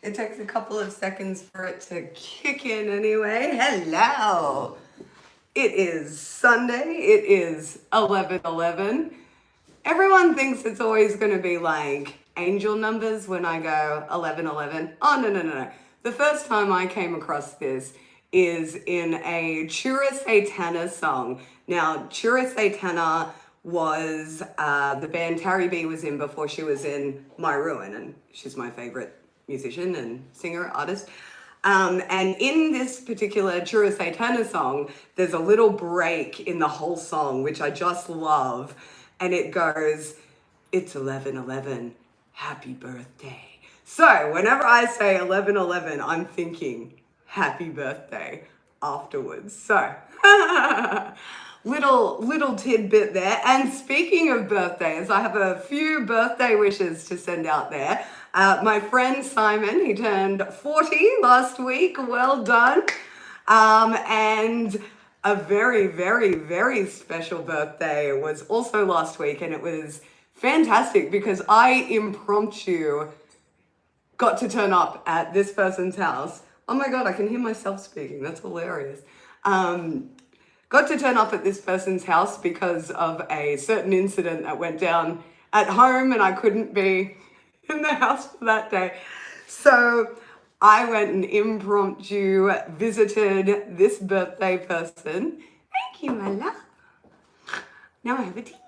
It takes a couple of seconds for it to kick in anyway. Hello. It is Sunday. It is 11:11. Everyone thinks it's always going to be like angel numbers when I go 11:11. Oh, no. The first time I came across this is in a Chura Satana song. Now, Chura Satana was the band Tarry B was in before she was in My Ruin, and she's my favorite musician and singer, artist. And in this particular Chura Satana song, there's a little break in the whole song, which I just love. And it goes, it's 11:11, happy birthday. So whenever I say 11:11, I'm thinking happy birthday afterwards. So little tidbit there. And speaking of birthdays, I have a few birthday wishes to send out there. My friend Simon, he turned 40 last week. Well done. And a very special birthday was also last week, and it was fantastic because I impromptu got to turn up at this person's house. Oh my God, I can hear myself speaking. That's hilarious. Got to turn up at this person's house because of a certain incident that went down at home, and I couldn't be in the house for that day. So I went and impromptu visited this birthday person. Thank you, my love. Now I have a tea.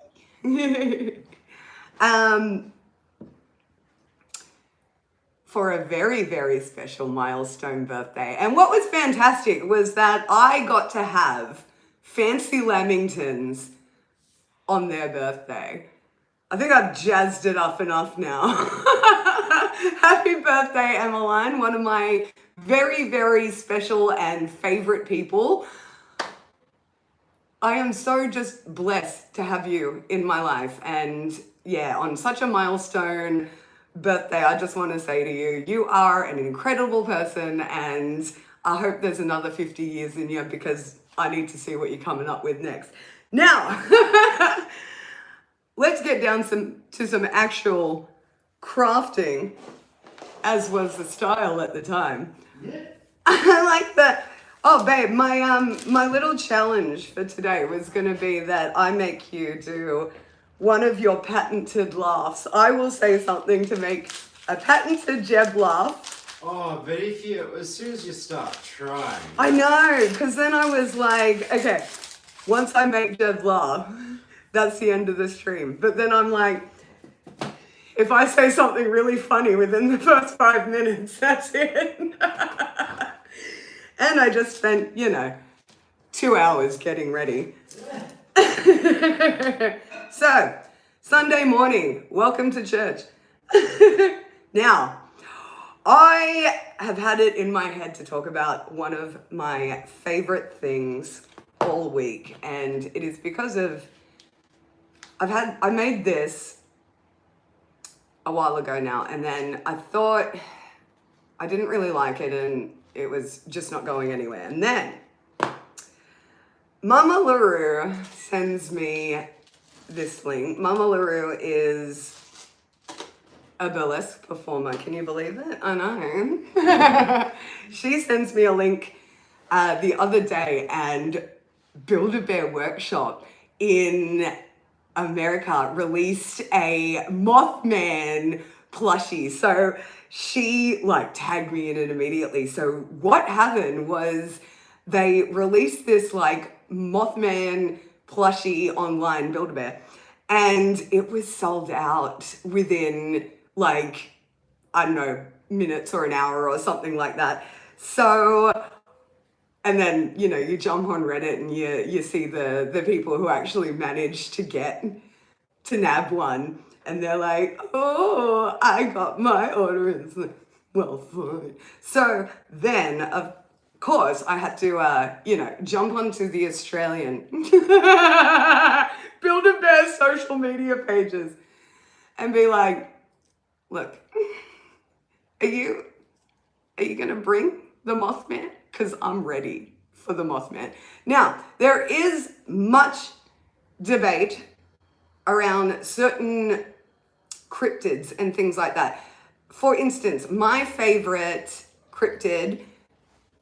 For a very special milestone birthday. And what was fantastic was that I got to have fancy lamingtons on their birthday. I think I've jazzed it up enough now. Happy birthday, Emmeline, one of my very special and favorite people. I am so just blessed to have you in my life. And yeah, on such a milestone birthday, I just want to say to you, you are an incredible person, and I hope there's another 50 years in you because I need to see what you're coming up with next. Now, let's get down to some actual crafting, as was the style at the time. Yeah. I like that. Oh, babe, my little challenge for today was going to be that I make you do one of your patented laughs. I will say something to make a patented Jeb laugh. Oh, but if you, as soon as you start trying. I know, because then I was like, okay, once I make Jeb laugh, that's the end of the stream. But then I'm like, if I say something really funny within the first 5 minutes, that's it. And I just spent, 2 hours getting ready. So, Sunday morning, welcome to church. Now, I have had it in my head to talk about one of my favorite things all week, and it is because of I made this a while ago now, and then I thought I didn't really like it, and it was just not going anywhere. And then Mama LaRue sends me this link. Mama LaRue is a burlesque performer. Can you believe it? I know. She sends me a link the other day, and Build-A-Bear Workshop in America released a Mothman plushie. So she tagged me in it immediately. So what happened was they released this Mothman plushie online, Build-A-Bear, and it was sold out within I don't know, minutes or an hour or something like that. So, and then, you jump on Reddit and you see the people who actually managed to nab one, and they're like, oh, I got my order. And it's like, well, fine. So then, of course, I had to, jump onto the Australian Build-A-Bear social media pages and be like, look, are you going to bring the Mothman? Because I'm ready for the Mothman. Now, there is much debate around certain cryptids and things like that. for instance, my favorite cryptid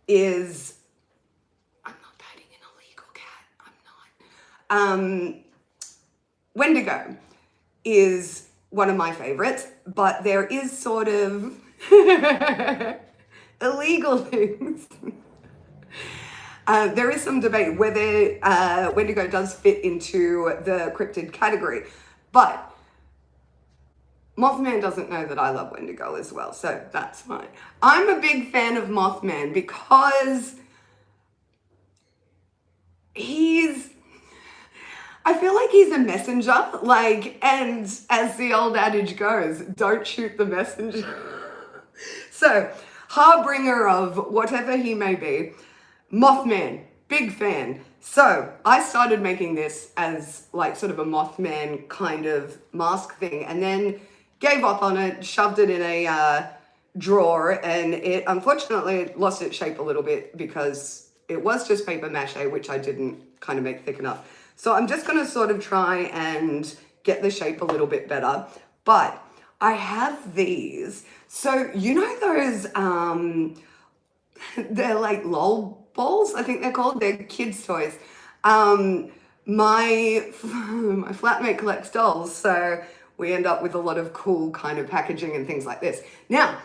is, I'm not patting an illegal cat, I'm not. Wendigo is one of my favorites, but there is sort of illegal things. There is some debate whether Wendigo does fit into the cryptid category, but Mothman doesn't know that I love Wendigo as well, so that's fine. I'm a big fan of Mothman because I feel like he's a messenger, and as the old adage goes, don't shoot the messenger. So, harbinger of whatever he may be, Mothman, big fan. So, I started making this as sort of a Mothman kind of mask thing, and then gave up on it, shoved it in a drawer, and it unfortunately lost its shape a little bit because it was just paper mache, which I didn't kind of make thick enough. So I'm just going to sort of try and get the shape a little bit better. But I have these. So you know those, they're like lol balls, I think they're called. They're kids' toys. My flatmate collects dolls, so we end up with a lot of cool kind of packaging and things like this. Now,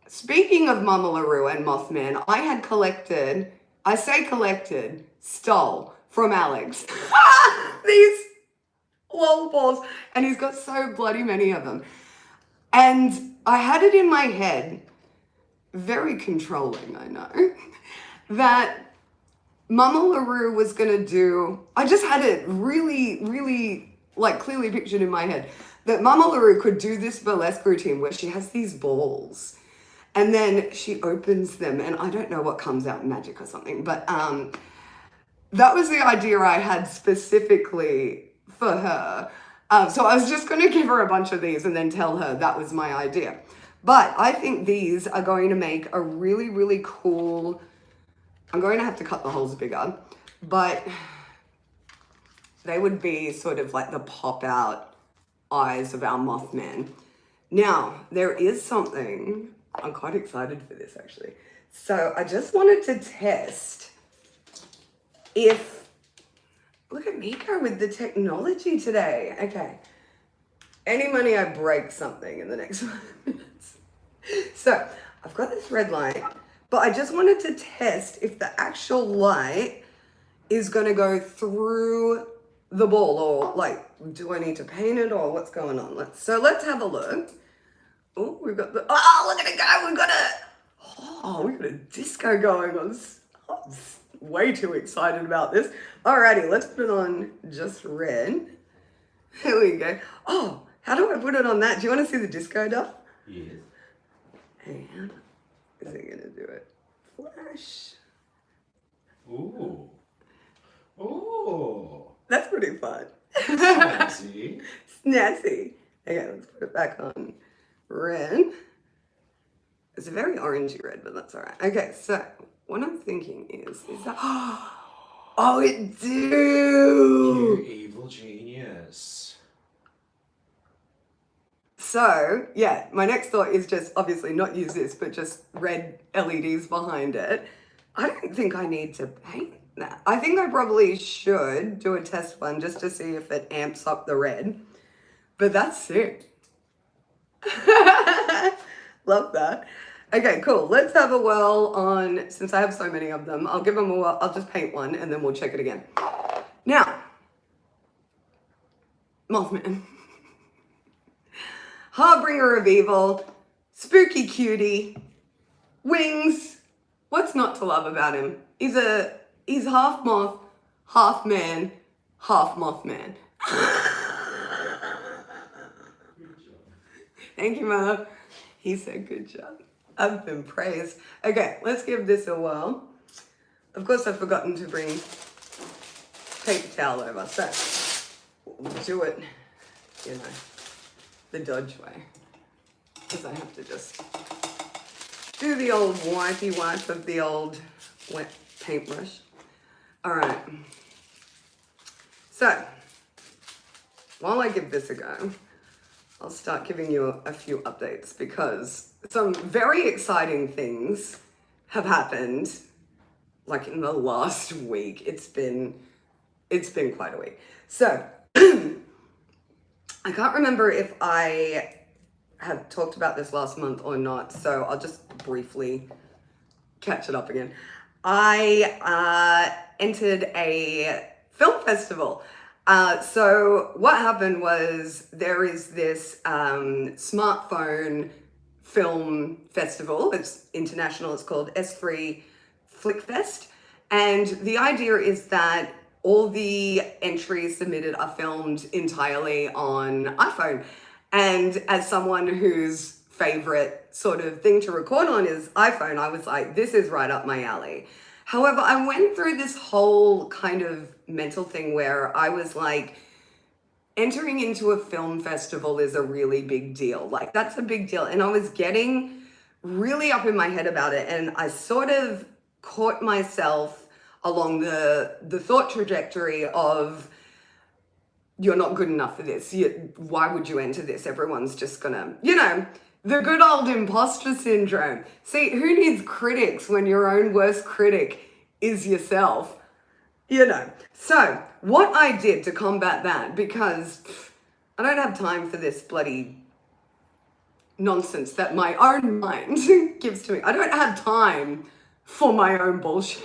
speaking of Mama LaRue and Mothman, I had stole from Alex these lol balls, and he's got so bloody many of them. And I had it in my head, very controlling, I know, that Mama LaRue was gonna do, I just had it really, really clearly pictured in my head, that Mama LaRue could do this burlesque routine where she has these balls and then she opens them, and I don't know what comes out, magic or something, but that was the idea I had specifically for her. So I was just going to give her a bunch of these and then tell her that was my idea. But I think these are going to make a really, really cool, I'm going to have to cut the holes bigger, but they would be sort of like the pop-out eyes of our Mothman. Now, there is something, I'm quite excited for this actually. So I just wanted to test if, look at me go with the technology today. Okay. Any money I break something in the next 5 minutes. So I've got this red light, but I just wanted to test if the actual light is going to go through the ball, or do I need to paint it, or what's going on? Let's have a look. Oh, we've got look at it go. We've got a disco going on. I'm way too excited about this. Alrighty, let's put it on just red. There we go. Oh, how do I put it on that? Do you want to see the disco duff? Yes. And is it gonna do it? Flash. Ooh. Ooh. That's pretty fun. Snazzy. Snazzy. Okay, let's put it back on red. It's a very orangey red, but that's all right. Okay, so what I'm thinking is that, oh, it do. You evil genius. So, yeah, my next thought is just obviously not use this, but just red LEDs behind it. I don't think I need to paint that. I think I probably should do a test one just to see if it amps up the red. But that's sick. Love that. Okay, cool. Let's have a whirl on, since I have so many of them, I'll give them a whirl. I'll just paint one and then we'll check it again. Now, Mothman. Harbinger of evil, spooky cutie, wings. What's not to love about him? He's half moth, half man, half Mothman. Thank you, Mother. He said good job. I've been praised. Okay, let's give this a whirl. Of course, I've forgotten to bring paper towel over, so we'll do it, the Dodge way. Because I have to just do the old wipey wipe of the old wet paintbrush. All right. So, while I give this a go, I'll start giving you a few updates because some very exciting things have happened like in the last week. It's been quite a week. So I can't remember if I had talked about this last month or not, so I'll just briefly catch it up again. I entered a film festival. So what happened was there is this smartphone film festival. It's international. It's called S3 Flick Fest. And the idea is that all the entries submitted are filmed entirely on iPhone. And as someone whose favorite sort of thing to record on is iPhone, I was like, this is right up my alley. However, I went through this whole kind of mental thing where I was like, entering into a film festival is a really big deal. Like, that's a big deal. And I was getting really up in my head about it. And I sort of caught myself along the thought trajectory of, you're not good enough for this. Why would you enter this? Everyone's just gonna, the good old imposter syndrome. See, who needs critics when your own worst critic is yourself? So what I did to combat that, because I don't have time for this bloody nonsense that my own mind gives to me. I don't have time for my own bullshit.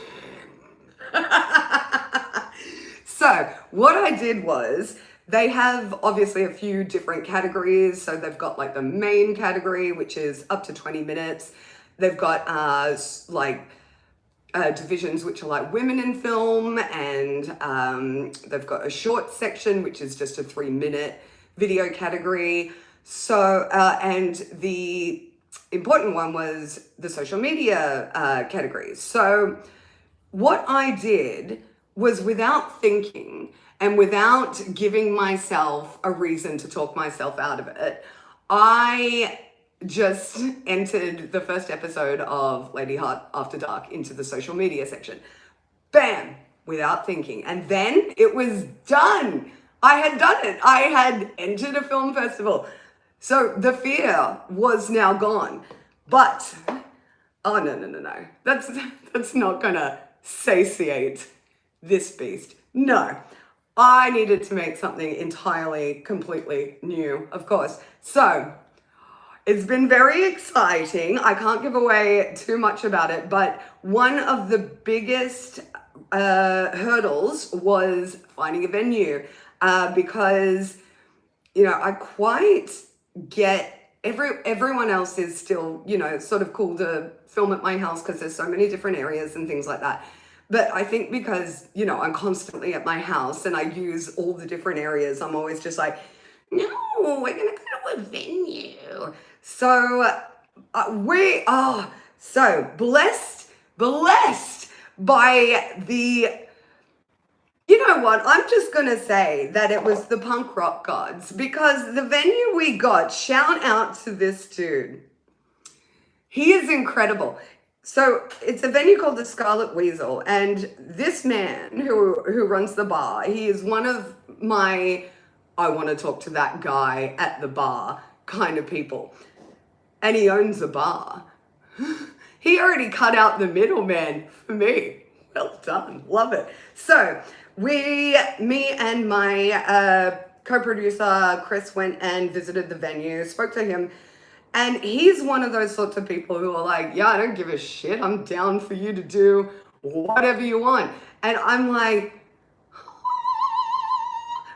So what I did was, they have obviously a few different categories. So they've got like the main category, which is up to 20 minutes. They've got divisions which are like women in film, and they've got a short section, which is just a 3-minute video category. So, and the important one was the social media category. So what I did was, without thinking and without giving myself a reason to talk myself out of it, I just entered the first episode of Lady Hart After Dark into the social media section. Bam! Without thinking. And then it was done. I had done it. I had entered a film festival. So the fear was now gone. But, oh no. That's not gonna satiate this beast. No. I needed to make something entirely, completely new, of course. So it's been very exciting. I can't give away too much about it, but one of the biggest hurdles was finding a venue, because, I quite get everyone else is still, sort of cool to film at my house because there's so many different areas and things like that. But I think because, I'm constantly at my house and I use all the different areas, I'm always just like, no, we're going to go to a venue. So we are so blessed by the, you know what, I'm just going to say that it was the punk rock gods, because the venue we got, shout out to this dude. He is incredible. So it's a venue called the Scarlet Weasel, and this man who runs the bar, he is one of my, I want to talk to that guy at the bar kind of people. And he owns a bar. He already cut out the middleman for me. Well done. Love it. So me and my co-producer Chris went and visited the venue, spoke to him. And he's one of those sorts of people who are like, yeah, I don't give a shit. I'm down for you to do whatever you want. And I'm like,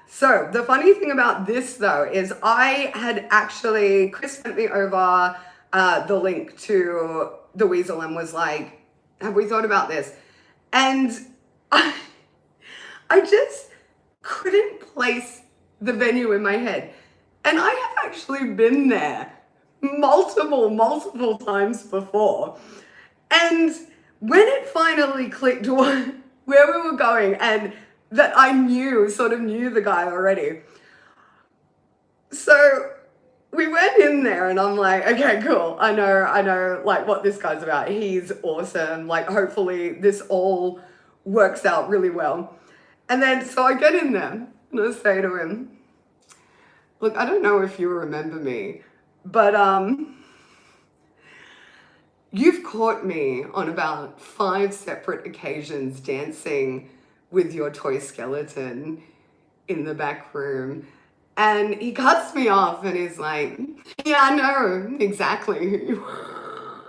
so the funny thing about this though is Chris sent me over the link to the Weasel and was like, have we thought about this? And I just couldn't place the venue in my head. And I have actually been there multiple times before. And when it finally clicked where we were going, and that I sort of knew the guy already. So we went in there and I'm like, okay, cool. I know like what this guy's about. He's awesome. Like, hopefully this all works out really well. And then, so I get in there and I say to him, Look, I don't know if you remember me, but you've caught me on about 5 separate occasions dancing with your toy skeleton in the back room. And he cuts me off and he's like, yeah, I know exactly who you are.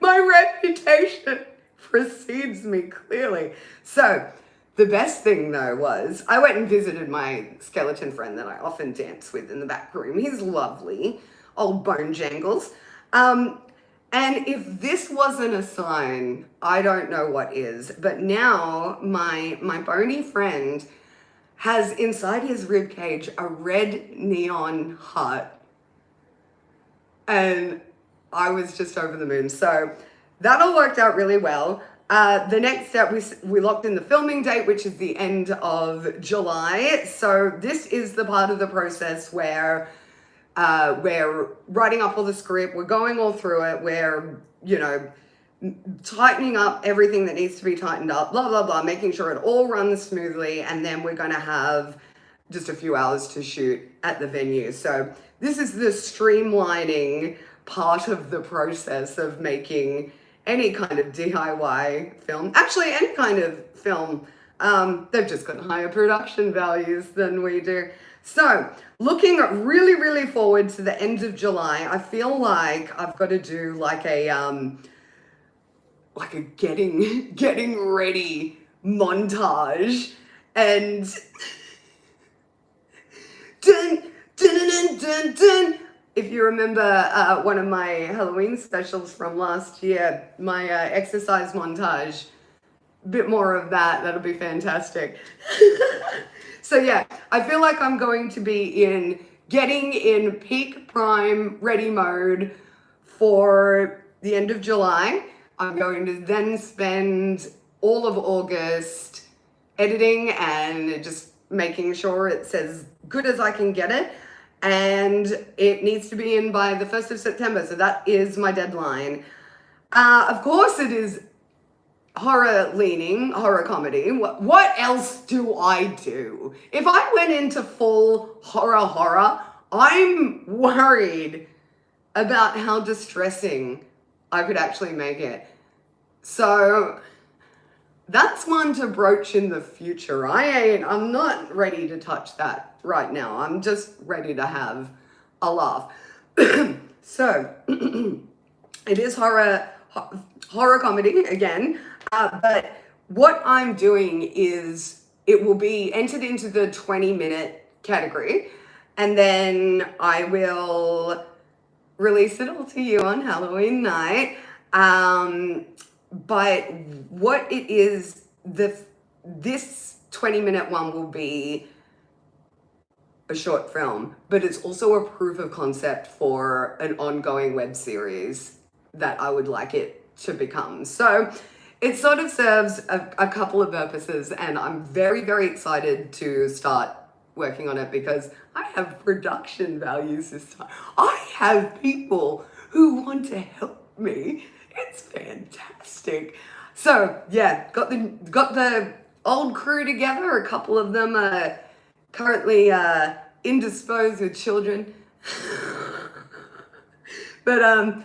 My reputation precedes me clearly. So the best thing though was I went and visited my skeleton friend that I often dance with in the back room. He's lovely, old Bone Jangles. And if this wasn't a sign, I don't know what is. But now my bony friend has inside his ribcage a red neon heart. And I was just over the moon. So that all worked out really well. The next step, we locked in the filming date, which is the end of July. So this is the part of the process where we're writing up all the script, we're going all through it, we're, tightening up everything that needs to be tightened up, blah, blah, blah, making sure it all runs smoothly, and then we're going to have just a few hours to shoot at the venue. So this is the streamlining part of the process of making any kind of DIY film. Actually, any kind of film. They've just got higher production values than we do. So, looking really, really forward to the end of July. I feel like I've got to do like a getting ready montage, and dun dun dun dun dun. If you remember one of my Halloween specials from last year, my exercise montage, a bit more of that. That'll be fantastic. So yeah, I feel like I'm going to be getting in peak prime ready mode for the end of July. I'm going to then spend all of August editing and just making sure it's as good as I can get it. And it needs to be in by the 1st of September. So that is my deadline. Of course it is horror comedy. What else do I do? If I went into full horror, I'm worried about how distressing I could actually make it. So that's one to broach in the future. I'm not ready to touch that right now. I'm just ready to have a laugh. So it is horror comedy again. But what I'm doing is it will be entered into the 20-minute category, and then I will release it all to you on Halloween night. But what it is, this 20-minute one will be a short film, but it's also a proof of concept for an ongoing web series that I would like it to become. So it sort of serves a couple of purposes, and I'm very, very excited to start working on it because I have production values this time. I have people who want to help me. It's fantastic. So yeah, got the old crew together. A couple of them are currently indisposed with children. But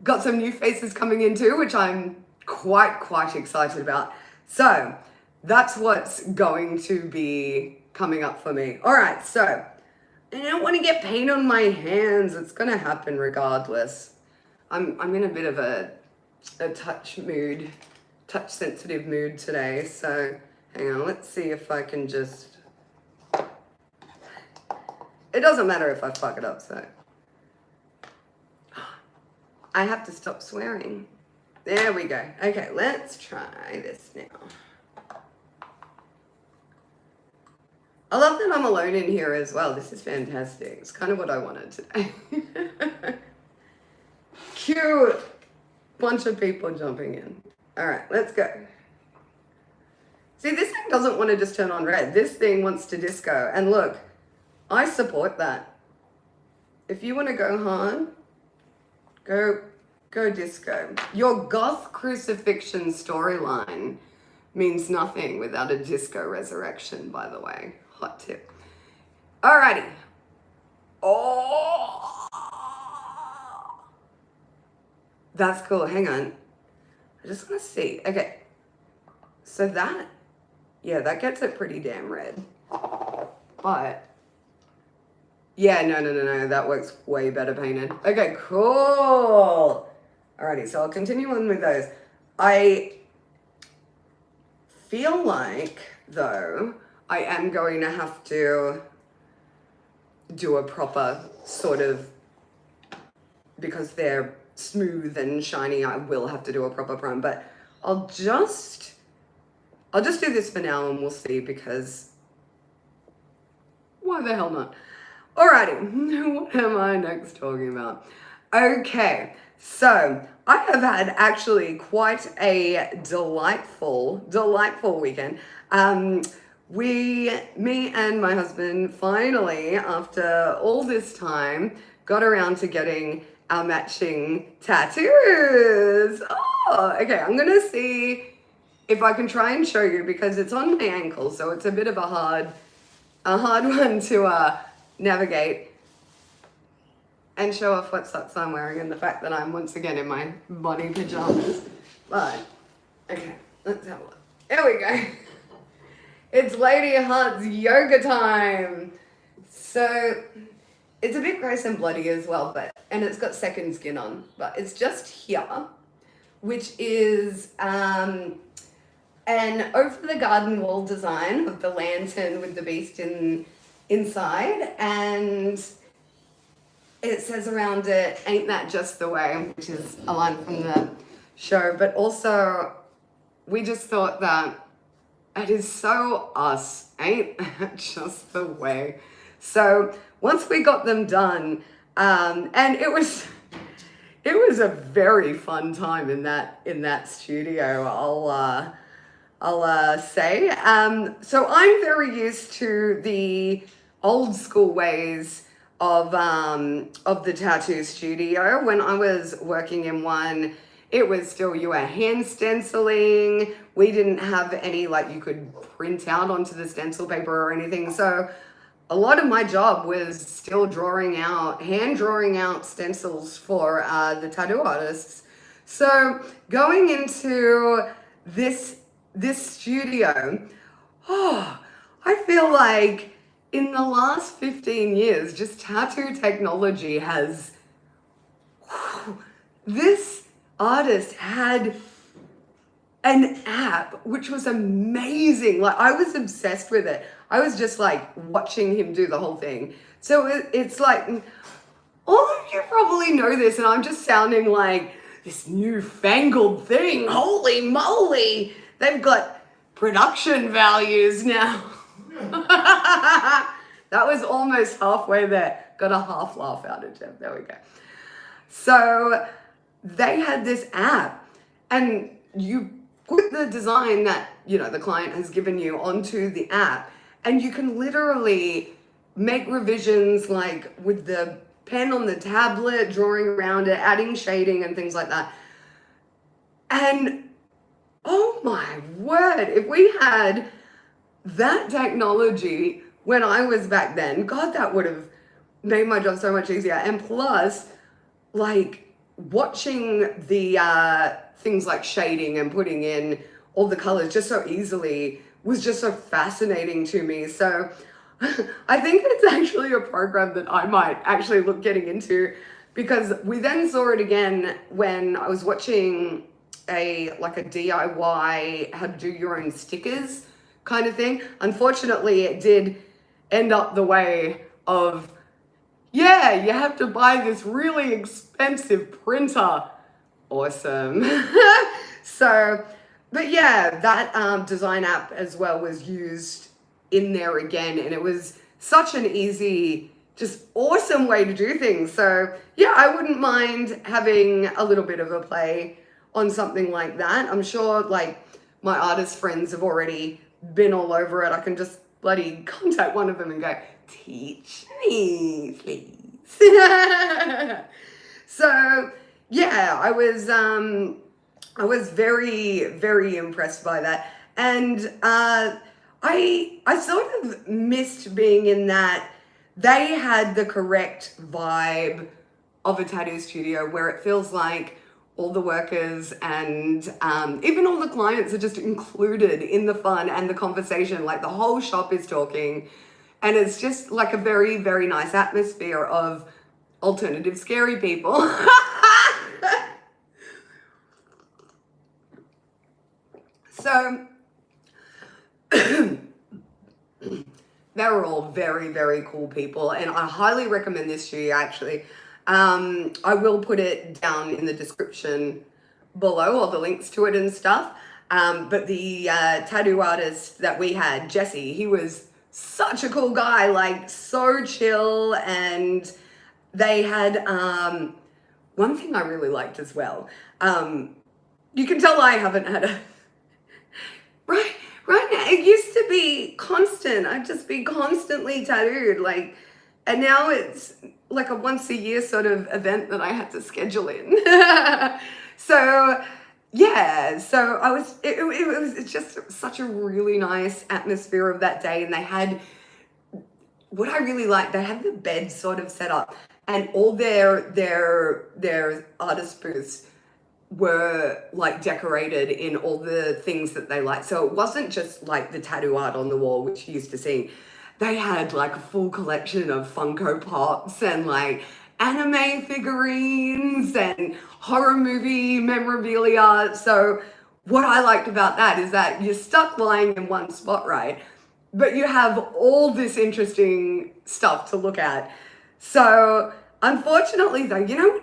got some new faces coming in too, which I'm quite excited about. So that's what's going to be coming up for me. All right, so I don't want to get paint on my hands. It's going to happen regardless. I'm in a bit of a touch sensitive mood today. So hang on, let's see if I can just, it doesn't matter if I fuck it up, so I have to stop swearing. There we go. Okay, let's try this now. I love that I'm alone in here as well. This is fantastic. It's kind of what I wanted today. Cute. Bunch of people jumping in. All right, let's go. See, this thing doesn't want to just turn on red. This thing wants to disco. And look, I support that. If you want to go hard, go disco. Your goth crucifixion storyline means nothing without a disco resurrection, by the way. Hot tip. Alrighty. Oh, that's cool. Hang on. I just want to see. Okay. So that, yeah, that gets it pretty damn red. But, yeah, no. That works way better painted. Okay, cool. Alrighty, so I'll continue on with those. I feel like, though, I am going to have to do a proper sort of, because they're smooth and shiny, I will have to do a proper prime, but I'll just do this for now and we'll see, because why the hell not? Alrighty, what am I next talking about? Okay, so I have had actually quite a delightful weekend. Me and my husband finally, after all this time, got around to getting our matching tattoos. Oh, okay, I'm gonna see if I can try and show you, because it's on my ankle, so it's a bit of a hard one to navigate and show off what socks I'm wearing and the fact that I'm once again in my body pajamas. But, okay, let's have a look. There we go. It's Lady Hart's yoga time. So, it's a bit gross and bloody as well, and it's got second skin on, but it's just here, which is an over the garden wall design of the lantern with the beast inside, and it says around it, "Ain't that just the way," which is a line from the show, but also we just thought that it is so us, ain't that just the way. So once we got them done, and it was a very fun time in that studio, I'll say. So I'm very used to the old school ways of the tattoo studio. When I was working in one, it was still, you were hand stenciling. We didn't have any, like, you could print out onto the stencil paper or anything. So a lot of my job was still hand drawing out stencils for the tattoo artists. So going into this studio, I feel like in the last 15 years, just tattoo technology has, this artist had an app which was amazing. Like, I was obsessed with it. I was just like watching him do the whole thing. So it's like, all of you probably know this, and I'm just sounding like this newfangled thing. Holy moly, they've got production values now. That was almost halfway there. Got a half laugh out of Jeff. There we go. So they had this app, and you put the design that, the client has given you onto the app, and you can literally make revisions, like with the pen on the tablet, drawing around it, adding shading and things like that. And oh my word, if we had that technology when I was back then, God, that would have made my job so much easier. And plus, like, watching the things like shading and putting in all the colors just so easily was just so fascinating to me. So I think it's actually a program that I might actually look getting into, because we then saw it again when I was watching a DIY how to do your own stickers kind of thing. Unfortunately, it did end up the way of, yeah, you have to buy this really expensive printer. Awesome. So, but yeah, that design app as well was used in there again, and it was such an easy, just awesome way to do things. So yeah, I wouldn't mind having a little bit of a play on something like that. I'm sure, like, my artist friends have already been all over it. I can just bloody contact one of them and go, teach me, please. So yeah, I was very, very impressed by that. And I sort of missed being in that they had the correct vibe of a tattoo studio where it feels like all the workers and even all the clients are just included in the fun and the conversation. Like the whole shop is talking, and it's just like a very, very nice atmosphere of alternative scary people. So they were all very, very cool people, and I highly recommend this to you, actually. I will put it down in the description below, all the links to it and stuff. But the tattoo artist that we had, Jesse, he was such a cool guy, like so chill. And they had one thing I really liked as well. You can tell I haven't had a right now. It used to be constant. I'd just be constantly tattooed, like, and now it's like a once a year sort of event that I had to schedule in. So yeah, so it's just such a really nice atmosphere of that day. And they had, what I really liked, they had the bed sort of set up, and all their artist booths were like decorated in all the things that they liked. So it wasn't just like the tattoo art on the wall, which you used to see. They had like a full collection of Funko Pops and like anime figurines and horror movie memorabilia. So what I liked about that is that you're stuck lying in one spot, right? But you have all this interesting stuff to look at. So unfortunately though, you know,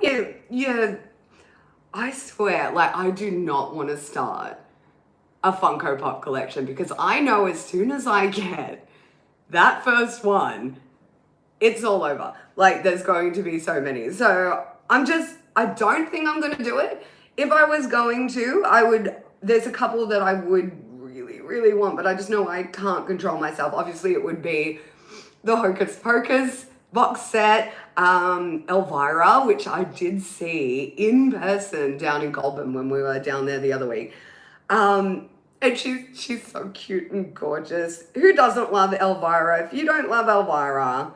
you I swear, like, I do not want to start a Funko Pop collection, because I know as soon as I get that first one, it's all over. Like, there's going to be so many. So I don't think I'm going to do it. If I was going to, there's a couple that I would really, really want, but I just know I can't control myself. Obviously, it would be the Hocus Pocus box set, Elvira, which I did see in person down in Goulburn when we were down there the other week. And she's so cute and gorgeous. Who doesn't love Elvira? If you don't love Elvira,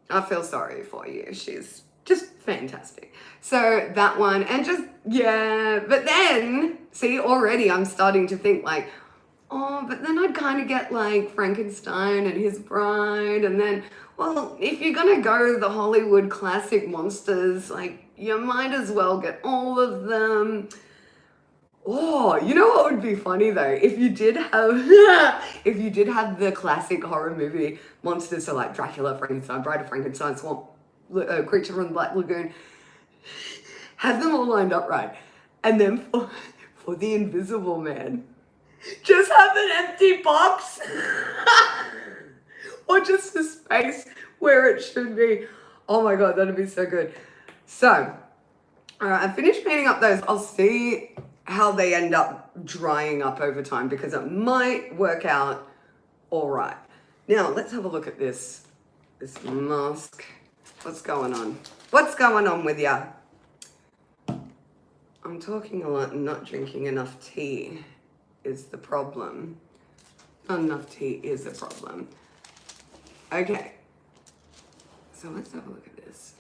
I feel sorry for you. She's just fantastic. So that one, and just, yeah, but then, see, already I'm starting to think like, oh, but then I'd kind of get like Frankenstein and his bride, and then, well, if you're gonna go the Hollywood classic monsters, like, you might as well get all of them. Oh, you know what would be funny though? If you did have, if you did have the classic horror movie monsters, so like Dracula, Frankenstein, Bride of Frankenstein, Swamp, Creature from the Black Lagoon, have them all lined up right, and then for the Invisible Man, just have an empty box. Or just a space where it should be. Oh my God, that'd be so good. So, all right, I finished painting up those. I'll see how they end up drying up over time, because it might work out all right. Now, let's have a look at this mask. What's going on? What's going on with ya? I'm talking a lot and not drinking enough tea is the problem. Not enough tea is the problem. Okay, so let's have a look at this.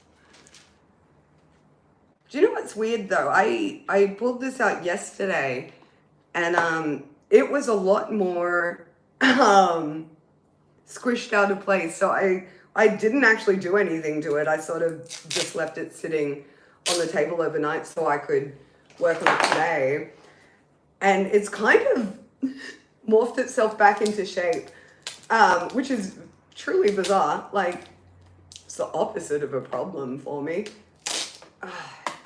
Do you know what's weird though? I pulled this out yesterday, and it was a lot more squished out of place. So I didn't actually do anything to it. I sort of just left it sitting on the table overnight so I could work on it today. And it's kind of morphed itself back into shape, which is truly bizarre. Like, it's the opposite of a problem for me.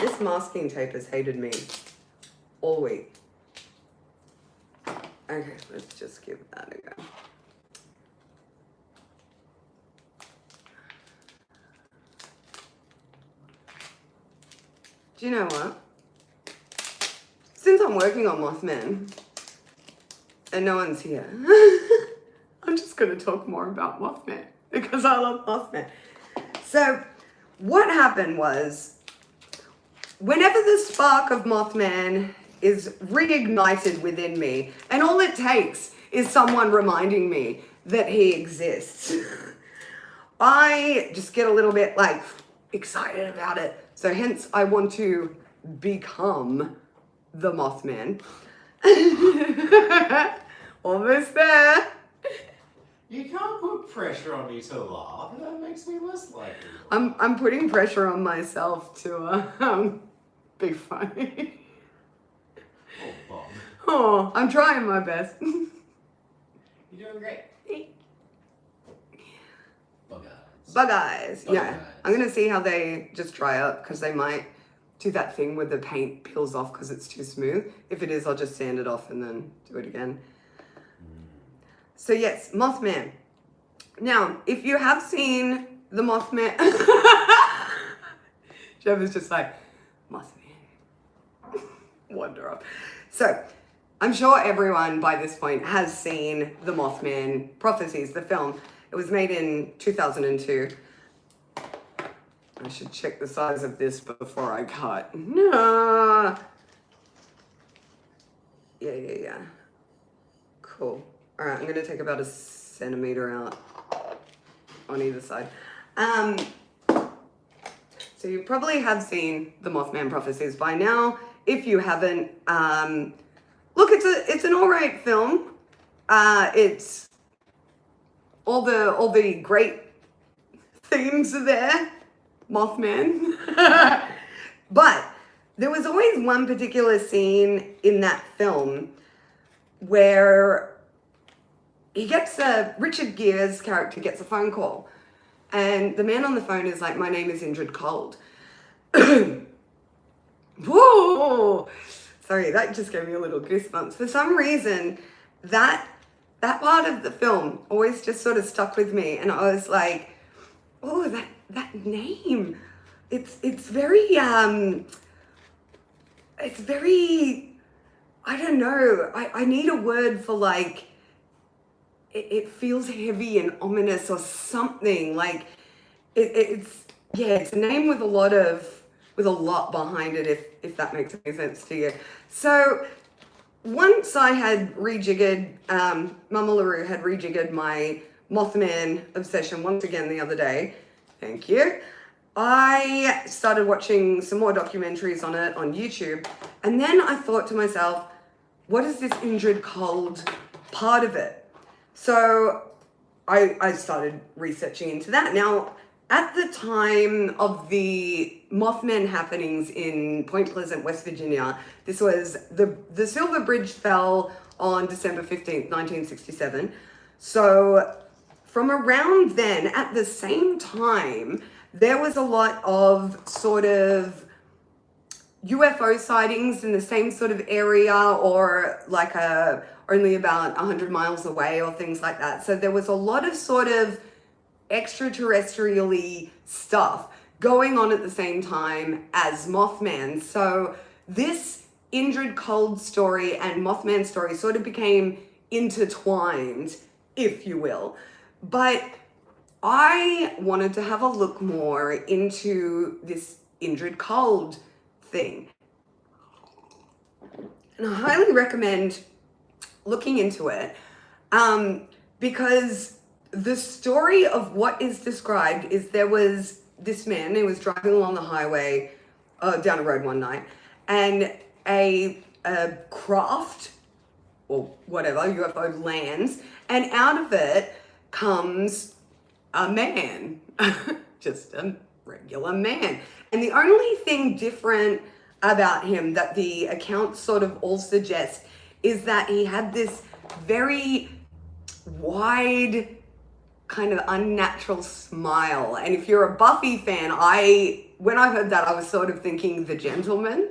This masking tape has hated me all week. Okay, let's just give that a go. Do you know what? Since I'm working on Mothman and no one's here, I'm just going to talk more about Mothman because I love Mothman. So what happened was, whenever the spark of Mothman is reignited within me, and all it takes is someone reminding me that he exists, I just get a little bit like excited about it. So hence I want to become the Mothman. Almost there. You can't put pressure on me to laugh. That makes me less likely. I'm putting pressure on myself to be funny. Oh, Bob. Oh, I'm trying my best. You're doing great. Bug eyes. Bug eyes. Bug Yeah. eyes. I'm going to see how they just dry up because they might do that thing where the paint peels off because it's too smooth. If it is, I'll just sand it off and then do it again. So yes, Mothman. Now, if you have seen the Mothman, Jeff is just like, Mothman. Wonder up. So, I'm sure everyone by this point has seen the Mothman Prophecies, the film. It was made in 2002. I should check the size of this before I cut. No. Yeah. Cool. All right, I'm going to take about 1 centimeter out on either side. So you probably have seen the Mothman Prophecies by now. If you haven't, look, it's an alright film. It's all the great themes are there. Mothman. But there was always one particular scene in that film where Richard Gere's character gets a phone call. And the man on the phone is like, my name is Indrid Cold. Whoa! Sorry, that just gave me a little goosebumps. For some reason, that part of the film always just sort of stuck with me. And I was like, oh, that name. It's very, I don't know. I need a word for like, it feels heavy and ominous or something. Like it's a name with a lot behind it, if that makes any sense to you. So once I had rejiggered, Mama LaRue had rejiggered my Mothman obsession once again the other day. Thank you. I started watching some more documentaries on it on YouTube. And then I thought to myself, what is this Indrid Cold part of it? So I started researching into that. Now, at the time of the Mothman happenings in Point Pleasant, West Virginia, this was the Silver Bridge fell on December 15th, 1967. So from around then, at the same time, there was a lot of sort of UFO sightings in the same sort of area, or like only about 100 miles away or things like that. So there was a lot of sort of extraterrestrial-y stuff going on at the same time as Mothman. So this Indrid Cold story and Mothman story sort of became intertwined, if you will. But I wanted to have a look more into this Indrid Cold thing. And I highly recommend looking into it because the story of what is described is there was this man who was driving along the highway down a road one night, and a craft or whatever, UFO lands, and out of it comes a man, just a regular man. And the only thing different about him that the accounts sort of all suggest is that he had this very wide, kind of unnatural smile. And if you're a Buffy fan, when I heard that, I was sort of thinking The Gentleman.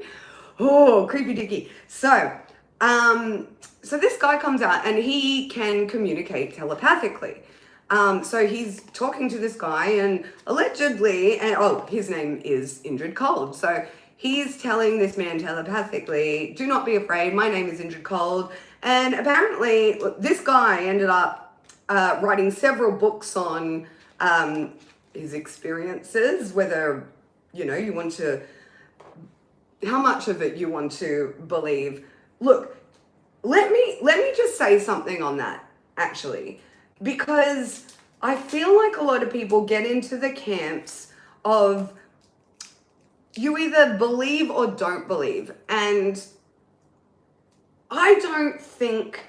Oh, creepy dicky. So this guy comes out and he can communicate telepathically. So he's talking to this guy, and allegedly, his name is Indrid Cold. So he's telling this man telepathically, do not be afraid, my name is Indrid Cold. And apparently this guy ended up writing several books on his experiences, whether, you want to, how much of it you want to believe. Look, let me just say something on that, actually. Because I feel like a lot of people get into the camps of you either believe or don't believe. And I don't think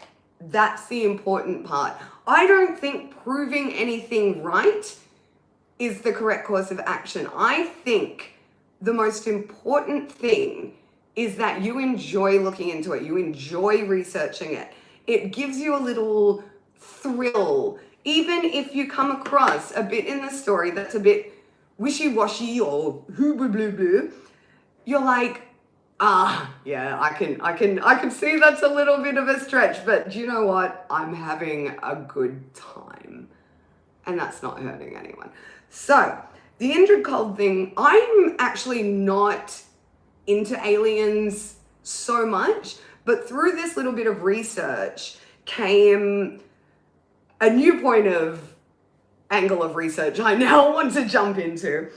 that's the important part. I don't think proving anything right is the correct course of action. I think the most important thing is that you enjoy looking into it. You enjoy researching it. It gives you a little thrill. Even if you come across a bit in the story that's a bit wishy-washy or blah, blah, blah, blah, you're like, yeah, I can see that's a little bit of a stretch, but do you know what? I'm having a good time. And that's not hurting anyone. So, the Indrid Cold thing, I'm actually not into aliens so much, but through this little bit of research came a new point of angle of research I now want to jump into.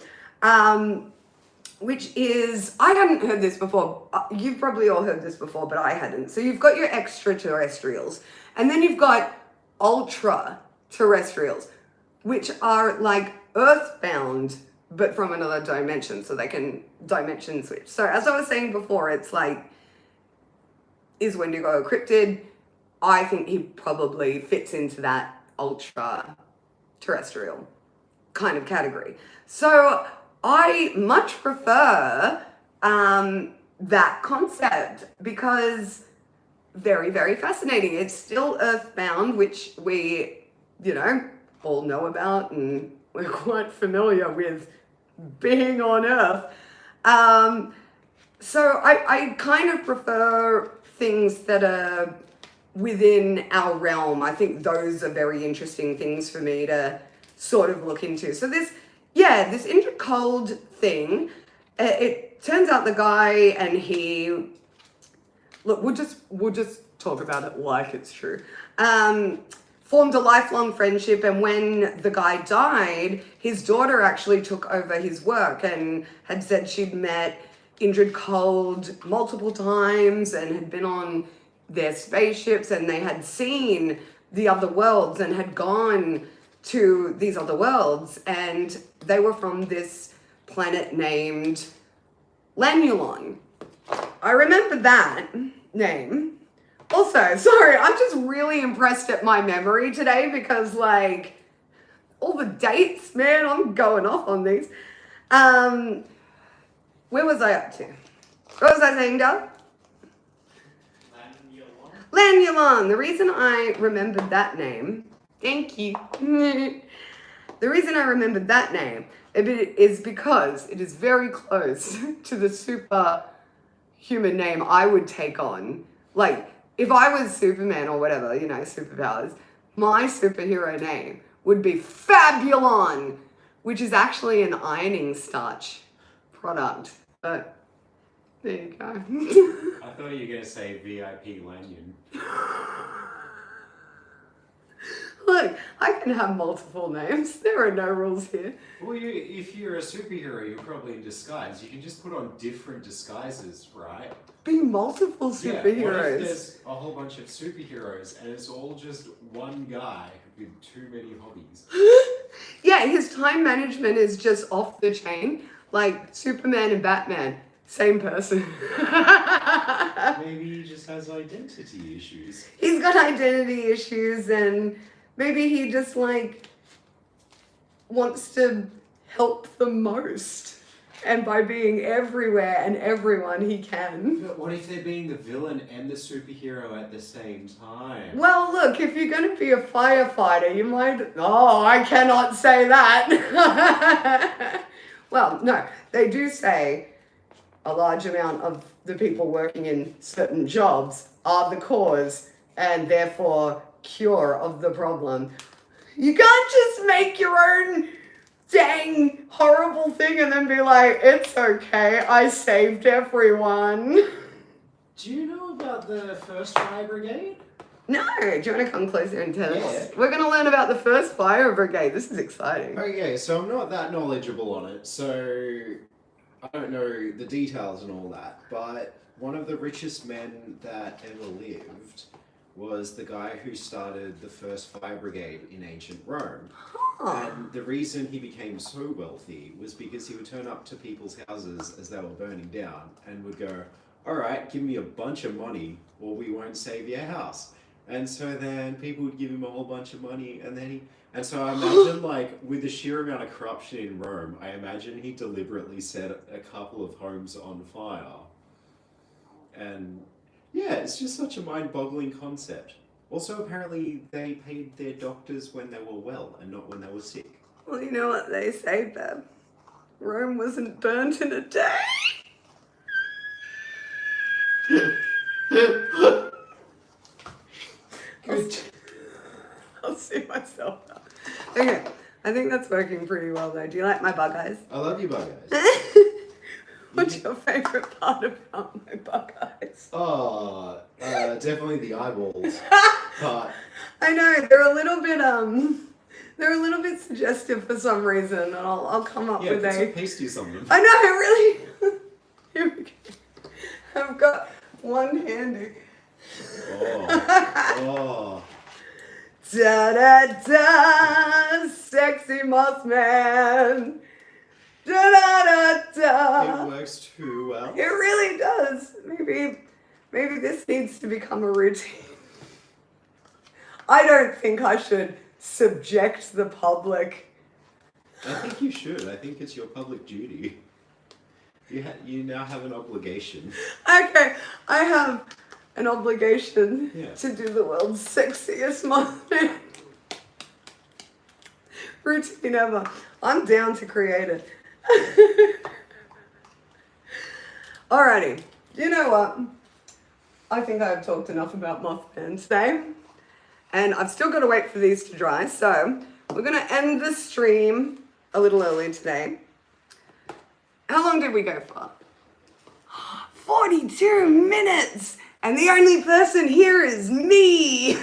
Which is, I hadn't heard this before. You've probably all heard this before, but I hadn't. So you've got your extraterrestrials, and then you've got ultra-terrestrials, which are like earthbound, but from another dimension, so they can dimension switch. So as I was saying before, it's like, is Wendigo a cryptid? I think he probably fits into that ultra-terrestrial kind of category. So I much prefer that concept because very, very fascinating. It's still earthbound, which we, all know about and we're quite familiar with being on Earth. So I kind of prefer things that are within our realm. I think those are very interesting things for me to sort of look into. So this Indrid Cold thing, it turns out the guy and he, look, we'll just talk about it like it's true, formed a lifelong friendship, and when the guy died, his daughter actually took over his work and had said she'd met Indrid Cold multiple times and had been on their spaceships and they had seen the other worlds and had gone to these other worlds, and they were from this planet named Lanulon. I remember that name. Also, sorry, I'm just really impressed at my memory today because, like, all the dates, man, I'm going off on these. Where was I up to? What was I saying, Doug? Lanulon. The reason I remembered that name, thank you. The reason I remembered that name is because it is very close to the superhuman name I would take on. Like, if I was Superman or whatever, superpowers, my superhero name would be Fabulon, which is actually an ironing starch product. But there you go. I thought you were going to say VIP Lanyon. Look, I can have multiple names. There are no rules here. Well, if you're a superhero, you're probably in disguise. You can just put on different disguises, right? Be multiple superheroes. Yeah, what if there's a whole bunch of superheroes and it's all just one guy with too many hobbies? Yeah, his time management is just off the chain. Like Superman and Batman, same person. Maybe he just has identity issues. He's got identity issues, and maybe he just wants to help the most. And by being everywhere and everyone he can. But what if they're being the villain and the superhero at the same time? Well, look, if you're going to be a firefighter, you might... Oh, I cannot say that. Well, no, they do say a large amount of the people working in certain jobs are the cause and therefore cure of the problem. You can't just make your own dang horrible thing and then be like, it's okay, I saved everyone. Do you know about the first fire brigade? No, do you want to come closer and tell us? Yeah. We're going to learn about the first fire brigade. This is exciting. Okay, so I'm not that knowledgeable on it, so I don't know the details and all that, but one of the richest men that ever lived was the guy who started the first fire brigade in ancient Rome. Huh. And the reason he became so wealthy was because he would turn up to people's houses as they were burning down and would go, all right, give me a bunch of money or we won't save your house. And so then people would give him a whole bunch of money and so I imagine like with the sheer amount of corruption in Rome, I imagine he deliberately set a couple of homes on fire. And yeah, it's just such a mind-boggling concept. Also, apparently, they paid their doctors when they were well and not when they were sick. Well, you know what they say, Beb? Rome wasn't burnt in a day. I'll see myself now. Okay, I think that's working pretty well though. Do you like my bug eyes? I love you, bug eyes. What's your favourite part about my bug eyes? Oh, definitely the eyeballs. But I know they're a little bit suggestive for some reason, and I'll come up with put some a. pasties on them. I know, really. Here we go. I've got one handy. Oh. Da da da, sexy moth man. Da da da da. It works too well. It really does. Maybe this needs to become a routine. I don't think I should subject the public. I think you should. I think it's your public duty. You now have an obligation. Okay, I have an obligation Yeah. to do the world's sexiest moth man routine ever. I'm down to create it. Alrighty, you know what? I think I've talked enough about Mothman today. And I've still got to wait for these to dry. So we're going to end the stream a little early today. How long did we go for? 42 minutes! And the only person here is me!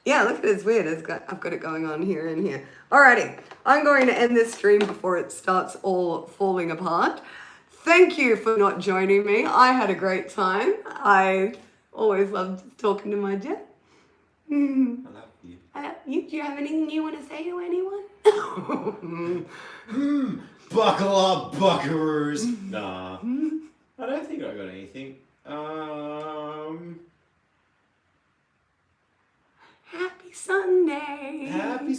Yeah, look at it, it's weird. I've got it going on here and here. Alrighty, I'm going to end this stream before it starts all falling apart. Thank you for not joining me. I had a great time. I always loved talking to my Jet. I love you. Do you have anything you want to say to anyone? Buckle up, buckaroos. Nah. I don't think I got anything. Happy Sunday. Happy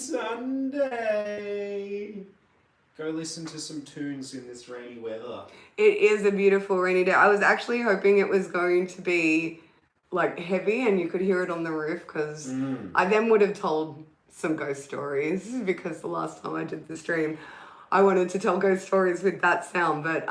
Sunday. Go listen to some tunes in this rainy weather. It is a beautiful rainy day. I was actually hoping it was going to be like heavy and you could hear it on the roof because I then would have told some ghost stories because the last time I did the stream I wanted to tell ghost stories with that sound, but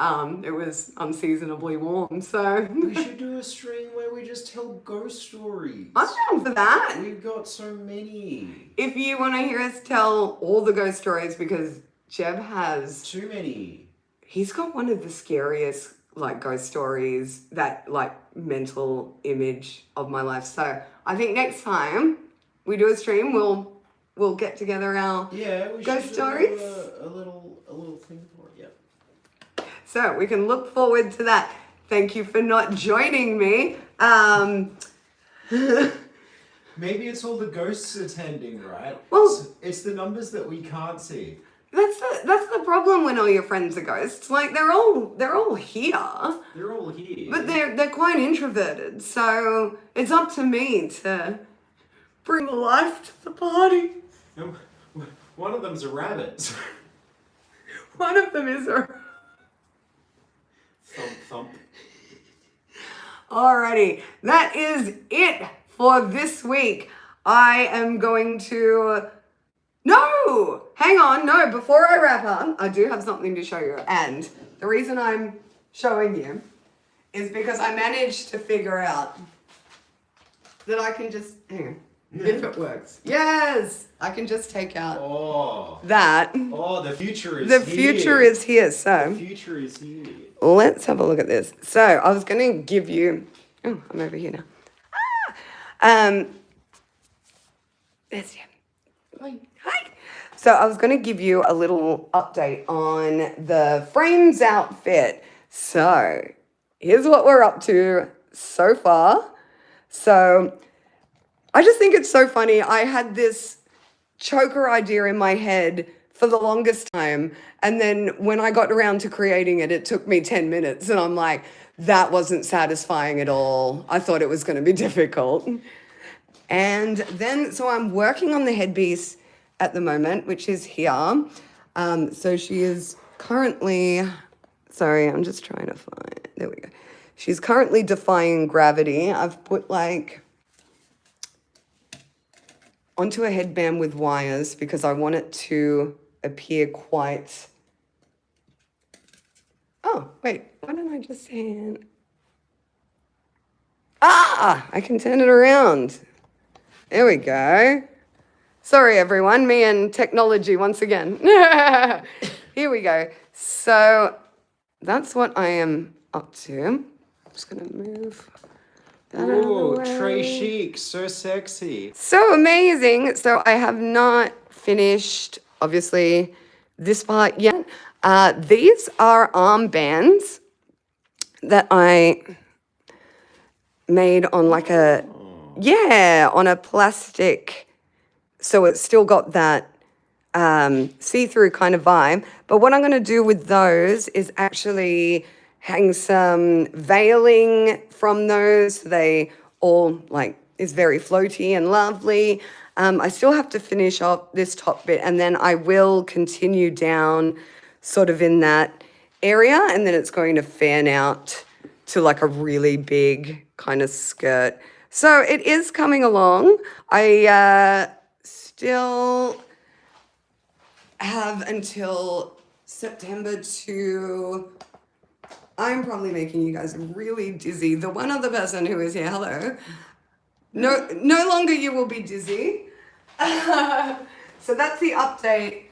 it was unseasonably warm, so We should do a stream where we just tell ghost stories. I'm down for that. We've got so many. If you want to hear us tell all the ghost stories, because Jeb has Too many. he's got one of the scariest like ghost stories, that like mental image of my life. So I think next time we do a stream, we'll get together our We ghost should stories. do a little thing for it. Yep. So we can look forward to that. Thank you for not joining me. Maybe it's all the ghosts attending, right? Well- it's the numbers that we can't see. That's the problem when all your friends are ghosts. Like they're all here, They're all here. but they're quite introverted. So it's up to me to bring the life to the party. No, one of them's a rabbit. One of them is a... Thump, thump. Alrighty, that is it for this week. I am going to... No! Hang on, no, before I wrap up, I do have something to show you. And the reason I'm showing you is because I managed to figure out that I can just... Hang on. If it works. Yes! I can just take out that. Oh, the future is The here. future is here, so... The future is here. Let's have a look at this. So I was going to give you... Oh, I'm over here now. There's you. Hi. So I was going to give you a little update on the Frames outfit. So here's what we're up to so far. So I just think it's so funny. I had this choker idea in my head for the longest time. And then when I got around to creating it, it took me 10 minutes. And I'm like, that wasn't satisfying at all. I thought it was going to be difficult. And then, so I'm working on the headpiece at the moment, which is here. So she is currently, sorry, I'm just trying to find, there we go. She's currently defying gravity. I've put like onto a headband with wires because I want it to appear quite, oh, wait, why don't I just say, I can turn it around. There we go. Sorry, everyone, me and technology once again. Here we go. So that's what I am up to. I'm just going to move that out of the Ooh, way. Trey Chic, so sexy. So amazing. So I have not finished, obviously, this part yet. These are armbands that I made on like a, on a plastic. So it's still got that see-through kind of vibe. But what I'm going to do with those is actually hang some veiling from those. So they all like is very floaty and lovely. I still have to finish off this top bit and then I will continue down sort of in that area and then it's going to fan out to like a really big kind of skirt. So it is coming along. I still have until September to, I'm probably making you guys really dizzy. The one other person who is here, hello. No longer you will be dizzy. So that's the update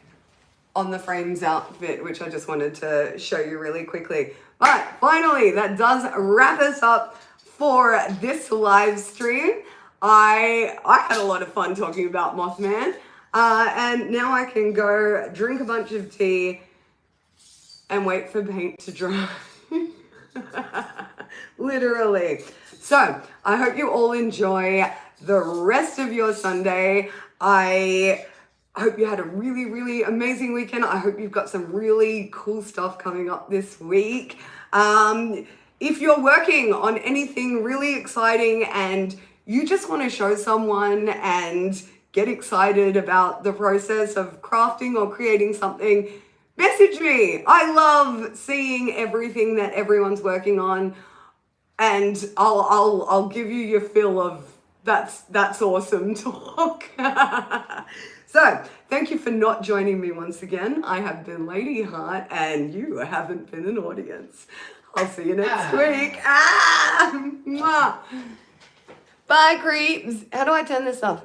on the frames outfit, which I just wanted to show you really quickly. But finally, that does wrap us up for this live stream. I had a lot of fun talking about Mothman. And now I can go drink a bunch of tea and wait for paint to dry. Literally. So I hope you all enjoy the rest of your Sunday. I hope you had a really, really amazing weekend. I hope you've got some really cool stuff coming up this week. If you're working on anything really exciting and you just want to show someone and get excited about the process of crafting or creating something, message me. I love seeing everything that everyone's working on, and I'll give you your fill of that's awesome talk. So thank you for not joining me once again. I have been Lady Hart, and you haven't been an audience. I'll see you next week. Mwah. Bye, creeps. How do I turn this off?